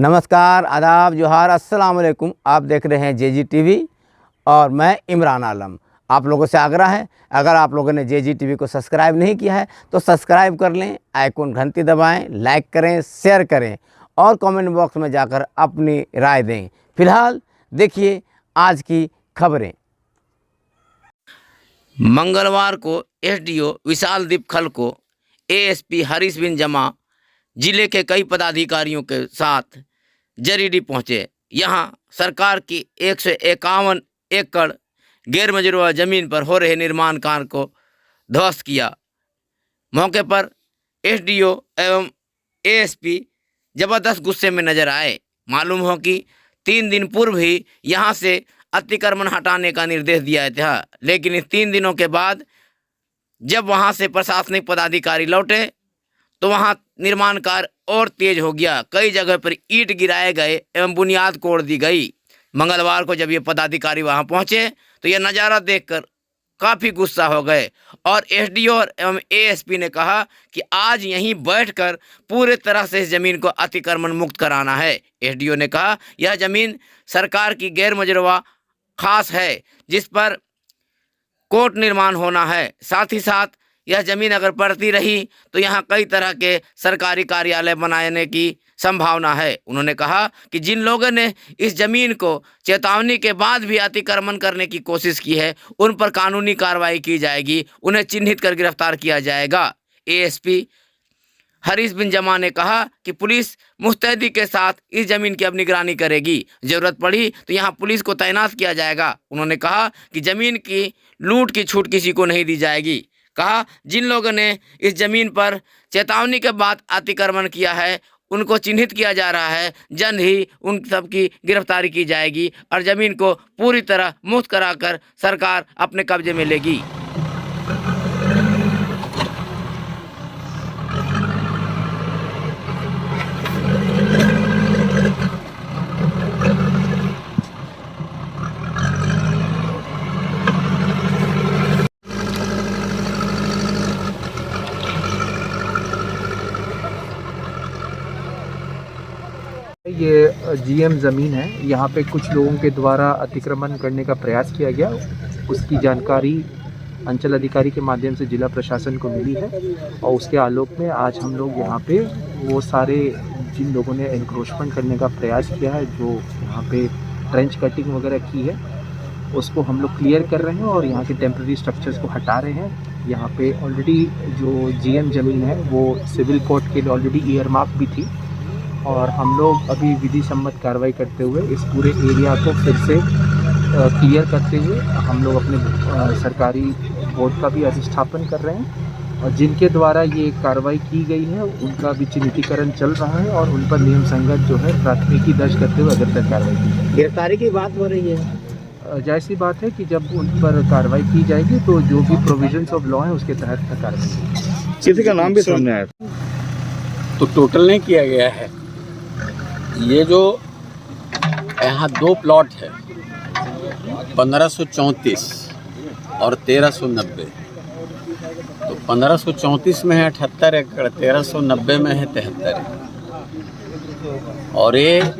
नमस्कार, आदाब, जोहार, अस्सलाम वालेकुम। आप देख रहे हैं जेजी टीवी और मैं इमरान आलम। आप लोगों से आग्रह है, अगर आप लोगों ने जेजी टीवी को सब्सक्राइब नहीं किया है तो सब्सक्राइब कर लें, आइकॉन घंटी दबाएं, लाइक करें, शेयर करें और कमेंट बॉक्स में जाकर अपनी राय दें। फिलहाल देखिए आज की खबरें। मंगलवार को एसडीओ विशाल दीप खल को एएसपी हरीश बिन जमा जिले के कई पदाधिकारियों के साथ जरीडी पहुंचे। यहां सरकार की 151 एकड़ गैर मंजूर जमीन पर हो रहे निर्माण कार्य को ध्वस्त किया। मौके पर एसडीओ एवं एएसपी जबरदस्त गुस्से में नजर आए। मालूम हो कि 3 दिन पूर्व ही यहां से अतिक्रमण हटाने का निर्देश दिया था, लेकिन इस 3 दिनों के बाद जब वहां से प्रशासनिक पदाधिकारी लौटे तो वहां निर्माण कार्य और तेज हो गया। कई जगह पर ईंट गिराए गए एवं बुनियाद कोड़ दी गई। मंगलवार को जब ये पदाधिकारी वहां पहुंचे तो यह नज़ारा देखकर काफ़ी गुस्सा हो गए और एसडीओ एवं एएसपी ने कहा कि आज यहीं बैठकर पूरे तरह से इस ज़मीन को अतिक्रमण मुक्त कराना है। एसडीओ ने कहा यह ज़मीन सरकार की गैर मंजूर खास है जिस पर कोर्ट निर्माण होना है। साथ ही साथ यह ज़मीन अगर पड़ती रही तो यहाँ कई तरह के सरकारी कार्यालय बनाने की संभावना है। उन्होंने कहा कि जिन लोगों ने इस ज़मीन को चेतावनी के बाद भी अतिक्रमण करने की कोशिश की है उन पर कानूनी कार्रवाई की जाएगी, उन्हें चिन्हित कर गिरफ्तार किया जाएगा। एएसपी हरीश बिन जमा ने कहा कि पुलिस मुस्तैदी के साथ इस ज़मीन की अब निगरानी करेगी, ज़रूरत पड़ी तो यहाँ पुलिस को तैनात किया जाएगा। उन्होंने कहा कि ज़मीन की लूट की छूट किसी को नहीं दी जाएगी। कहा जिन लोगों ने इस ज़मीन पर चेतावनी के बाद अतिक्रमण किया है उनको चिन्हित किया जा रहा है, जल्द ही उन सब की गिरफ्तारी की जाएगी और ज़मीन को पूरी तरह मुक्त कराकर सरकार अपने कब्जे में लेगी। ये जीएम ज़मीन है, यहाँ पे कुछ लोगों के द्वारा अतिक्रमण करने का प्रयास किया गया। उसकी जानकारी अंचल अधिकारी के माध्यम से जिला प्रशासन को मिली है और उसके आलोक में आज हम लोग यहाँ पे वो सारे जिन लोगों ने एनक्रोचमेंट करने का प्रयास किया है, जो यहाँ पे ट्रेंच कटिंग वगैरह की है, उसको हम लोग क्लियर कर रहे हैं और यहाँ के टेम्प्रेरी स्ट्रक्चर्स को हटा रहे हैं। यहाँ पे ऑलरेडी जो जीएम ज़मीन है वो सिविल कोर्ट के लिए ऑलरेडी ईयरमार्क भी थी और हम लोग अभी विधि सम्मत कार्रवाई करते हुए इस पूरे एरिया को फिर से क्लियर करते हुए हम लोग अपने सरकारी बोर्ड का भी अधिष्ठापन कर रहे हैं और जिनके द्वारा ये कार्रवाई की गई है उनका भी चिन्हितीकरण चल रहा है और उन पर नियम संगत जो है प्राथमिकी दर्ज करते हुए अगर तक कार्रवाई की जाएगी। गिरफ्तारी की बात हो रही है, जाहिर सी बात है कि जब उन पर कार्रवाई की जाएगी तो जो भी प्रोविजंस ऑफ लॉ है उसके तहत कार्रवाई की। किसी का नाम भी सामने आया तो टोटल नहीं किया गया है। ये जो यहाँ 2 प्लॉट है 1534 और 1390, तो 1534 में है 78 एकड़, 1390 में है 73 और ये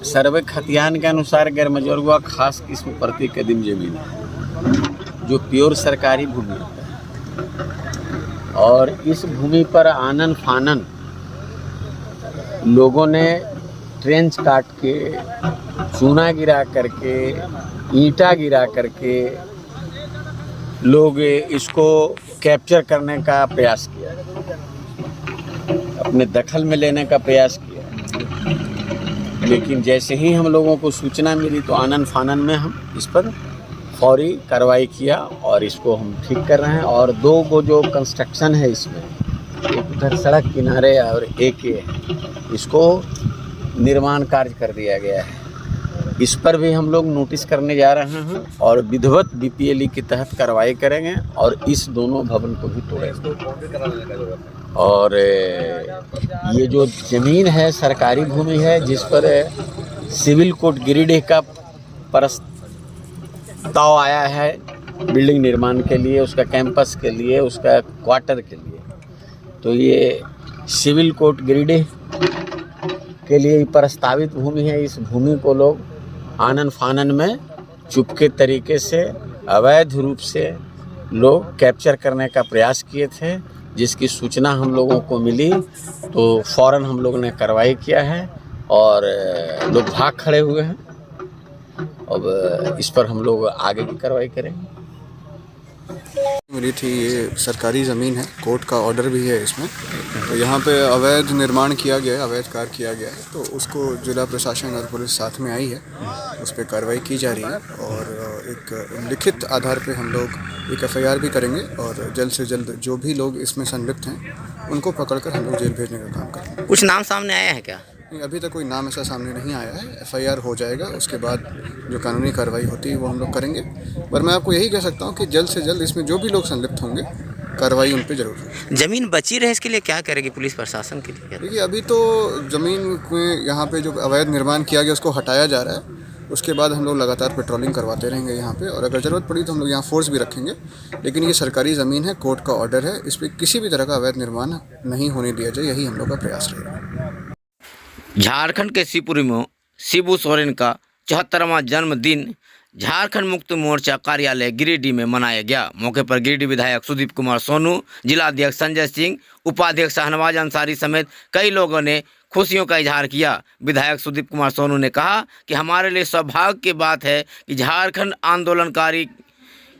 सर्वे खतियान के अनुसार गैर मंजूर खास किस्म प्रति कदीम जमीन है जो प्योर सरकारी भूमि है और इस भूमि पर आनन फानन लोगों ने ट्रेंच काट के, चूना गिरा करके, ईंटा गिरा करके लोग इसको कैप्चर करने का प्रयास किया, अपने दखल में लेने का प्रयास किया। लेकिन जैसे ही हम लोगों को सूचना मिली तो आनन फानन में हम इस पर फौरी कार्रवाई किया और इसको हम ठीक कर रहे हैं। और 2 गो जो कंस्ट्रक्शन है इसमें, एक उधर सड़क किनारे और एक ये, इसको निर्माण कार्य कर दिया गया है। इस पर भी हम लोग नोटिस करने जा रहे हैं और विधिवत बीपीएलई के तहत कार्रवाई करेंगे और इस दोनों भवन को भी तोड़ेंगे। और ये जो ज़मीन है सरकारी भूमि है जिस पर सिविल कोर्ट गिरिडीह का प्रस्ताव आया है बिल्डिंग निर्माण के लिए, उसका कैंपस के लिए, उसका क्वार्टर के लिए, तो ये सिविल कोर्ट गिरिडीह के लिए प्रस्तावित भूमि है। इस भूमि को लोग आनन फानन में चुपके तरीके से अवैध रूप से लोग कैप्चर करने का प्रयास किए थे, जिसकी सूचना हम लोगों को मिली तो फौरन हम लोगों ने कार्रवाई किया है और लोग भाग खड़े हुए हैं। अब इस पर हम लोग आगे की कार्रवाई करेंगे। मिली थी, ये सरकारी ज़मीन है, कोर्ट का ऑर्डर भी है इसमें। तो यहाँ पे अवैध निर्माण किया गया है, अवैध कार्य किया गया है, तो उसको जिला प्रशासन और पुलिस साथ में आई है, उस पर कार्रवाई की जा रही है और एक लिखित आधार पे हम लोग एक FIR भी करेंगे और जल्द से जल्द जो भी लोग इसमें संलिप्त हैं उनको पकड़कर हम लोग जेल भेजने का काम करेंगे। कुछ नाम सामने आया है क्या? अभी तक कोई नाम ऐसा सामने नहीं आया है। FIR हो जाएगा, उसके बाद जो कानूनी कार्रवाई होती है वो हम लोग करेंगे। पर मैं आपको यही कह सकता हूँ कि जल्द से जल्द इसमें जो भी लोग संलिप्त होंगे कार्रवाई उन पे जरूर होगी। जमीन बची रहे इसके लिए क्या करेगी पुलिस प्रशासन के लिए? देखिए, अभी तो ज़मीन में यहाँ पे जो अवैध निर्माण किया गया उसको हटाया जा रहा है। उसके बाद हम लोग लगातार पेट्रोलिंग करवाते रहेंगे यहाँ पे, और अगर ज़रूरत पड़ी तो हम लोग यहाँ फोर्स भी रखेंगे। लेकिन ये सरकारी ज़मीन है, कोर्ट का ऑर्डर है, इस पर किसी भी तरह का अवैध निर्माण नहीं होने दिया जाए, यही हम लोग का प्रयास रहेगा। झारखंड के शिवपुरी में शिबू सोरेन का 74वां जन्मदिन झारखंड मुक्ति मोर्चा कार्यालय गिरिडीह में मनाया गया। मौके पर गिरिडीह विधायक सुदीप कुमार सोनू, जिलाध्यक्ष संजय सिंह, उपाध्यक्ष शाहनवाज अंसारी समेत कई लोगों ने खुशियों का इजहार किया। विधायक सुदीप कुमार सोनू ने कहा कि हमारे लिए सौभाग्य की बात है कि झारखंड आंदोलनकारी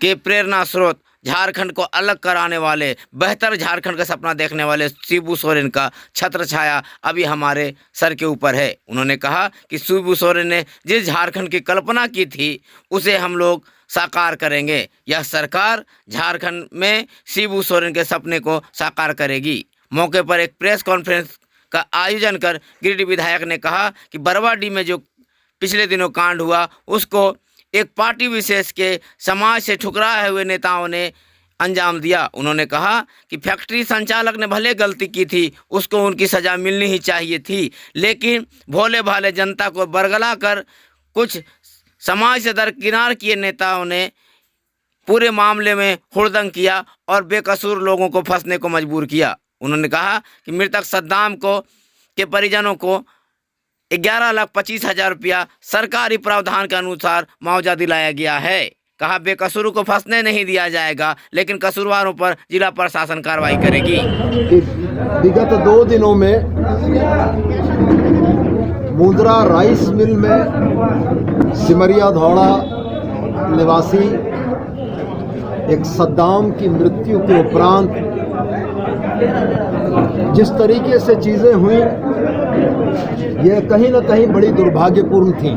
के प्रेरणा स्रोत, झारखंड को अलग कराने वाले, बेहतर झारखंड का सपना देखने वाले शिबू सोरेन का छत्र छाया अभी हमारे सर के ऊपर है। उन्होंने कहा कि शिबू सोरेन ने जिस झारखंड की कल्पना की थी उसे हम लोग साकार करेंगे। यह सरकार झारखंड में शिबू सोरेन के सपने को साकार करेगी। मौके पर एक प्रेस कॉन्फ्रेंस का आयोजन कर गिरिडीह विधायक ने कहा कि बरवाडीह में जो पिछले दिनों कांड हुआ उसको एक पार्टी विशेष के समाज से ठुकराए हुए नेताओं ने अंजाम दिया। उन्होंने कहा कि फैक्ट्री संचालक ने भले गलती की थी, उसको उनकी सज़ा मिलनी ही चाहिए थी, लेकिन भोले भाले जनता को बरगला कर कुछ समाज से दरकिनार किए नेताओं ने पूरे मामले में हुड़दंग किया और बेकसूर लोगों को फंसने को मजबूर किया। उन्होंने कहा कि मृतक सद्दाम के परिजनों को 11,25,000 रुपया सरकारी प्रावधान के अनुसार मुआवजा दिलाया गया है। कहा बेकसूर को फंसने नहीं दिया जाएगा, लेकिन कसूरवारों पर जिला प्रशासन कार्रवाई करेगी। विगत 2 दिनों में मुंद्रा राइस मिल में सिमरिया धौड़ा निवासी एक सद्दाम की मृत्यु के उपरांत जिस तरीके से चीज़ें हुई, यह कहीं न कहीं बड़ी दुर्भाग्यपूर्ण थी।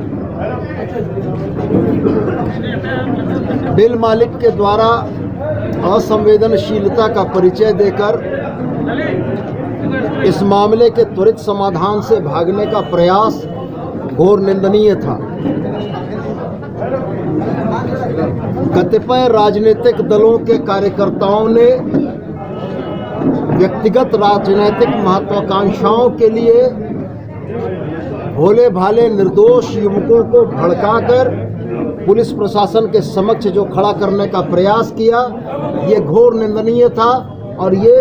बिल मालिक के द्वारा असंवेदनशीलता का परिचय देकर इस मामले के त्वरित समाधान से भागने का प्रयास घोर निंदनीय था। कतिपय राजनीतिक दलों के कार्यकर्ताओं ने व्यक्तिगत राजनीतिक महत्वाकांक्षाओं के लिए भोले भाले निर्दोष युवकों को भड़काकर पुलिस प्रशासन के समक्ष जो खड़ा करने का प्रयास किया, ये घोर निंदनीय था और ये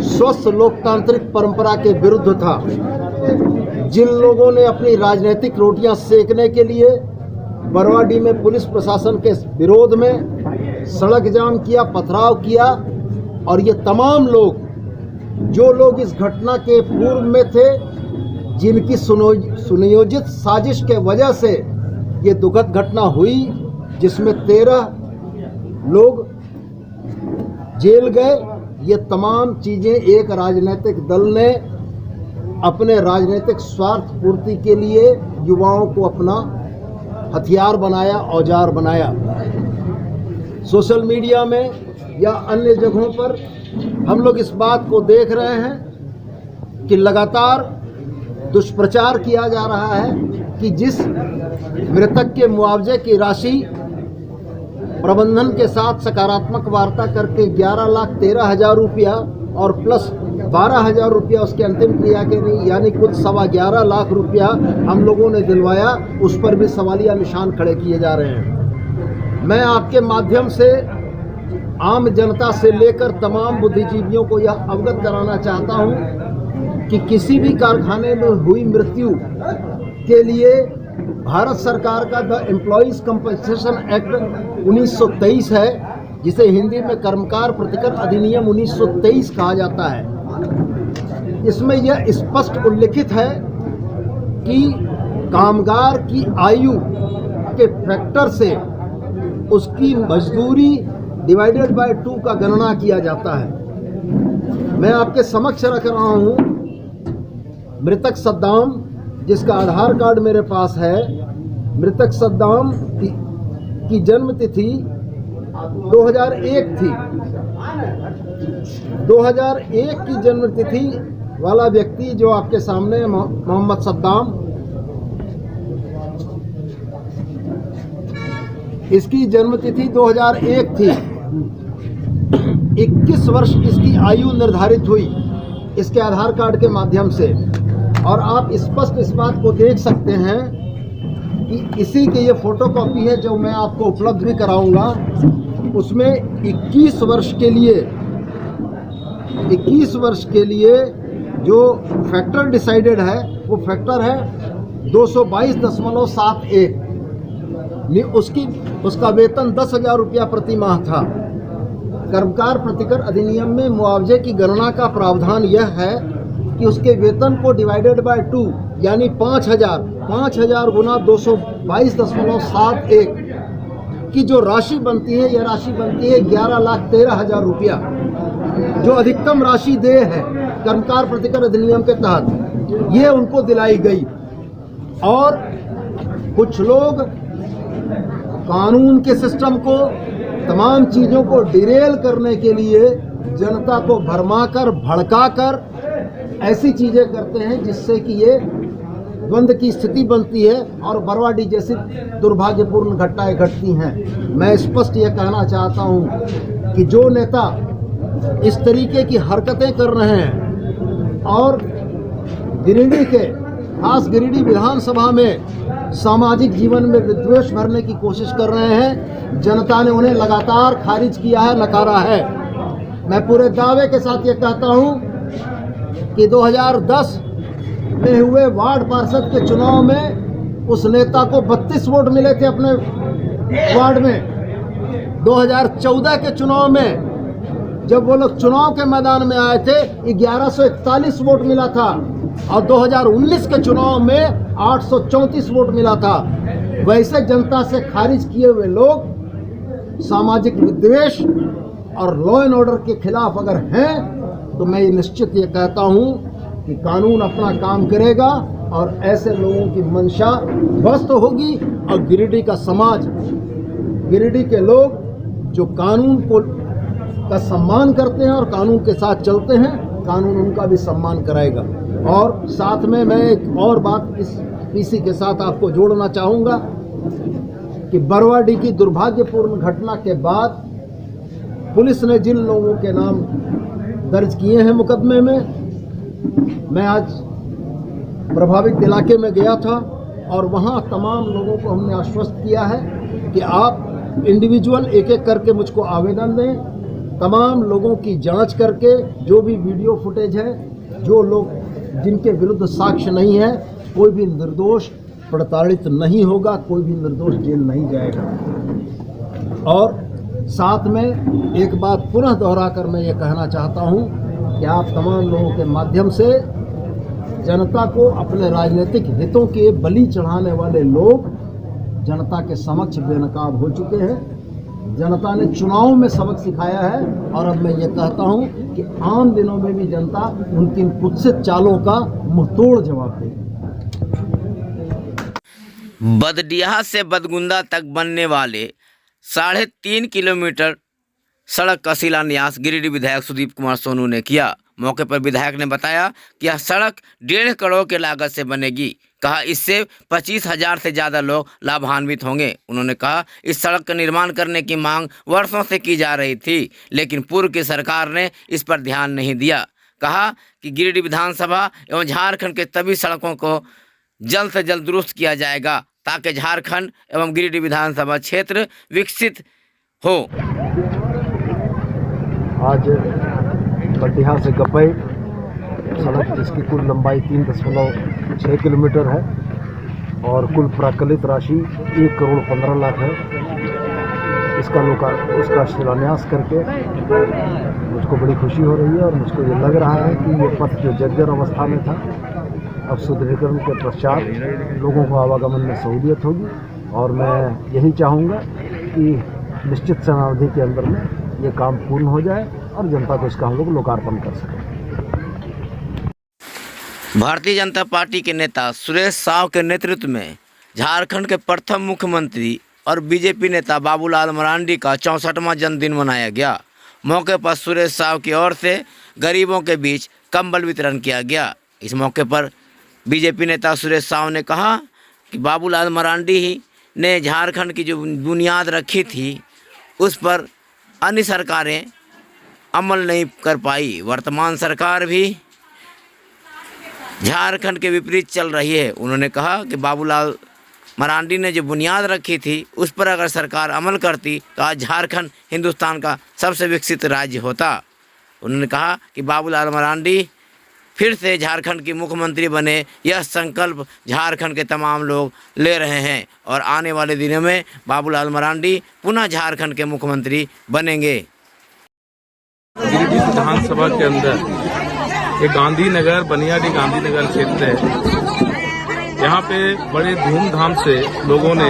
स्वस्थ लोकतांत्रिक परंपरा के विरुद्ध था। जिन लोगों ने अपनी राजनीतिक रोटियां सेकने के लिए बरवाडीह में पुलिस प्रशासन के विरोध में सड़क जाम किया, पथराव किया, और ये तमाम लोग, जो लोग इस घटना के पूर्व में थे, जिनकी सुनियोजित साजिश के वजह से ये दुखद घटना हुई, जिसमें 13 लोग जेल गए, ये तमाम चीज़ें एक राजनीतिक दल ने अपने राजनीतिक स्वार्थ पूर्ति के लिए युवाओं को अपना हथियार बनाया, औजार बनाया। सोशल मीडिया में या अन्य जगहों पर हम लोग इस बात को देख रहे हैं कि लगातार दुष्प्रचार किया जा रहा है कि जिस मृतक के मुआवजे की राशि प्रबंधन के साथ सकारात्मक वार्ता करके 11,13,000 रुपया और प्लस 12,000 रुपया उसके अंतिम क्रिया के लिए, यानी कुल 11.25 लाख रुपया हम लोगों ने दिलवाया, उस पर भी सवालिया निशान खड़े किए जा रहे हैं। मैं आपके माध्यम से आम जनता से लेकर तमाम बुद्धिजीवियों को यह अवगत कराना चाहता हूं कि किसी भी कारखाने में हुई मृत्यु के लिए भारत सरकार का द एम्प्लॉइज कंपनसेशन एक्ट 1923 है, जिसे हिंदी में कर्मकार प्रतिकर अधिनियम 1923 कहा जाता है। इसमें यह स्पष्ट उल्लिखित है कि कामगार की आयु के फैक्टर से उसकी मजदूरी डिवाइडेड बाय 2 का गणना किया जाता है। मैं आपके समक्ष रख रहा हूँ मृतक सद्दाम, जिसका आधार कार्ड मेरे पास है। मृतक सद्दाम की जन्म तिथि 2001 थी। 2001 की जन्म तिथि वाला व्यक्ति जो आपके सामने है, मोहम्मद सद्दाम, इसकी जन्म तिथि 2001 थी। 21 वर्ष इसकी आयु निर्धारित हुई इसके आधार कार्ड के माध्यम से। और आप स्पष्ट इस बात को देख सकते हैं कि इसी की ये फोटोकॉपी है जो मैं आपको उपलब्ध भी कराऊंगा। उसमें 21 वर्ष के लिए जो फैक्टर डिसाइडेड है वो फैक्टर है 222.71। उसका वेतन 10,000 रुपया प्रति माह था। कर्मकार प्रतिकर अधिनियम में मुआवजे की गणना का प्रावधान यह है कि उसके वेतन को डिवाइडेड बाय 2 यानी 5,000 गुना 222.71 की जो राशि बनती है, यह राशि बनती है 11,13,000 रुपया, जो अधिकतम राशि देय है कर्मकार प्रतिकर अधिनियम के तहत, ये उनको दिलाई गई। और कुछ लोग कानून के सिस्टम को, तमाम चीज़ों को डिरेल करने के लिए जनता को भरमाकर भड़काकर ऐसी चीज़ें करते हैं जिससे कि ये द्वंद्व की स्थिति बनती है और बरवाडी जैसी दुर्भाग्यपूर्ण घटनाएं घटती हैं। मैं स्पष्ट ये कहना चाहता हूँ कि जो नेता इस तरीके की हरकतें कर रहे हैं और गिरिडीह के, खास गिरिडीह विधानसभा में सामाजिक जीवन में विद्वेष भरने की कोशिश कर रहे हैं, जनता ने उन्हें लगातार खारिज किया है, नकारा है। मैं पूरे दावे के साथ ये कहता हूँ कि 2010 में हुए वार्ड पार्षद के चुनाव में उस नेता को 32 वोट मिले थे अपने वार्ड में। 2014 के चुनाव में जब वो लोग चुनाव के मैदान में आए थे 1141 वोट मिला था और 2019 के चुनाव में 834 वोट मिला था। वैसे जनता से खारिज किए हुए लोग सामाजिक विद्वेष और लॉ एंड ऑर्डर के खिलाफ अगर हैं तो मैं निश्चित ये कहता हूँ कि कानून अपना काम करेगा और ऐसे लोगों की मंशा ध्वस्त होगी। और गिरिडीह का समाज, गिरिडीह के लोग जो कानून का सम्मान करते हैं और कानून के साथ चलते हैं, कानून उनका भी सम्मान कराएगा। और साथ में मैं एक और बात इस पीसी के साथ आपको जोड़ना चाहूँगा कि बरवाडी की दुर्भाग्यपूर्ण घटना के बाद पुलिस ने जिन लोगों के नाम दर्ज किए हैं मुकदमे में, मैं आज प्रभावित इलाके में गया था और वहाँ तमाम लोगों को हमने आश्वस्त किया है कि आप इंडिविजुअल एक एक करके मुझको आवेदन दें, तमाम लोगों की जांच करके जो भी वीडियो फुटेज है, जो लोग जिनके विरुद्ध साक्ष्य नहीं है, कोई भी निर्दोष प्रताड़ित नहीं होगा, कोई भी निर्दोष जेल नहीं जाएगा। और साथ में एक बात पुनः दोहराकर मैं ये कहना चाहता हूँ कि आप तमाम लोगों के माध्यम से जनता को अपने राजनीतिक हितों के बलि चढ़ाने वाले लोग जनता के समक्ष बेनकाब हो चुके हैं। जनता ने चुनाव में सबक सिखाया है और अब मैं ये कहता हूँ कि आम दिनों में भी जनता उनकी कुत्सित चालों का मुंहतोड़ जवाब देगी। बदडिहा से बदगुंदा तक बनने वाले 3.5 किलोमीटर सड़क का शिलान्यास गिरिडीह विधायक सुदीप कुमार सोनू ने किया। मौके पर विधायक ने बताया कि यह सड़क 1.5 करोड़ की लागत से बनेगी। कहा इससे 25,000 से ज़्यादा लोग लाभान्वित होंगे। उन्होंने कहा इस सड़क का निर्माण करने की मांग वर्षों से की जा रही थी, लेकिन पूर्व की सरकार ने इस पर ध्यान नहीं दिया। कहा कि गिरिडीह विधानसभा एवं झारखंड के सभी सड़कों को जल्द से जल्द दुरुस्त किया जाएगा ताकि झारखंड एवं गिरिडीह विधानसभा क्षेत्र विकसित हो। आज बटिया से गपई सड़क जिसकी कुल लंबाई 3.6 किलोमीटर है और कुल प्राकलित राशि 1 करोड़ 15 लाख है। उसका शिलान्यास करके मुझको बड़ी खुशी हो रही है और मुझको ये लग रहा है कि ये पथ जो जर्जर अवस्था में था, अब सुदृढ़ीकरण के पश्चात लोगों को आवागमन में सहूलियत होगी और मैं यही चाहूँगा कि निश्चित समयावधि के अंदर में ये काम पूर्ण हो जाए और जनता को इसका हम लोग लोकार्पण कर सकें। भारतीय जनता पार्टी के नेता सुरेश साव के नेतृत्व में झारखंड के प्रथम मुख्यमंत्री और बीजेपी नेता बाबूलाल मरांडी का 64वां जन्मदिन मनाया गया। मौके पर सुरेश साव की ओर से गरीबों के बीच कंबल वितरण किया गया। इस मौके पर बीजेपी नेता सुरेश साव ने कहा कि बाबूलाल मरांडी ही ने झारखंड की जो बुनियाद रखी थी उस पर अन्य सरकारें अमल नहीं कर पाई। वर्तमान सरकार भी झारखंड के विपरीत चल रही है। उन्होंने कहा कि बाबूलाल मरांडी ने जो बुनियाद रखी थी उस पर अगर सरकार अमल करती तो आज झारखंड हिंदुस्तान का सबसे विकसित राज्य होता। उन्होंने कहा कि बाबूलाल मरांडी फिर से झारखंड के मुख्यमंत्री बने, यह संकल्प झारखंड के तमाम लोग ले रहे हैं और आने वाले दिनों में बाबूलाल मरांडी पुनः झारखंड के मुख्यमंत्री बनेंगे। गिरिडीह विधानसभा के अंदर ये गांधीनगर बनियाडी गांधीनगर क्षेत्र है। यहाँ पे बड़े धूमधाम से लोगों ने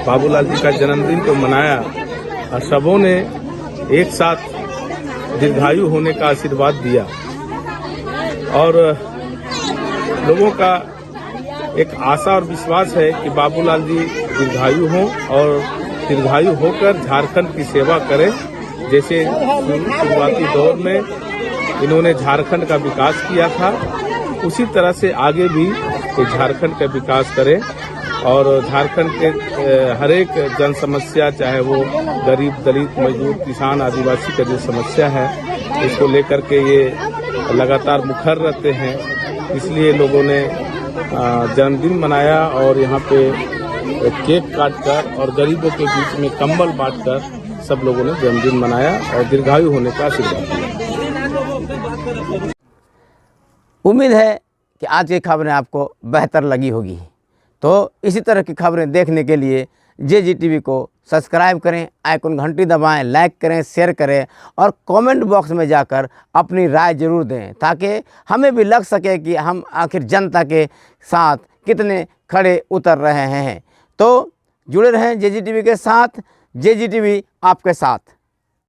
बाबूलाल जी का जन्मदिन को मनाया और सबों ने एक साथ दीर्घायु होने का आशीर्वाद दिया और लोगों का एक आशा और विश्वास है कि बाबूलाल जी दीर्घायु हों और दीर्घायु होकर झारखंड की सेवा करें। जैसे शुरुआती दौर में इन्होंने झारखंड का विकास किया था, उसी तरह से आगे भी झारखंड का विकास करें और झारखंड के हर एक जन समस्या, चाहे वो गरीब, दलित, मजदूर, किसान, आदिवासी का जो समस्या है, इसको लेकर के ये लगातार मुखर रहते हैं। इसलिए लोगों ने जन्मदिन मनाया और यहाँ पे केक काटकर और गरीबों के बीच में कंबल बांटकर सब लोगों ने जन्मदिन मनाया और दीर्घायु होने का आशीर्वाद दिया। उम्मीद है कि आज की खबरें आपको बेहतर लगी होगी। तो इसी तरह की खबरें देखने के लिए JGTV को सब्सक्राइब करें, आइकन घंटी दबाएं, लाइक करें, शेयर करें और कमेंट बॉक्स में जाकर अपनी राय ज़रूर दें ताकि हमें भी लग सके कि हम आखिर जनता के साथ कितने खड़े उतर रहे हैं। तो जुड़े रहें JGTV के साथ। JGTV आपके साथ।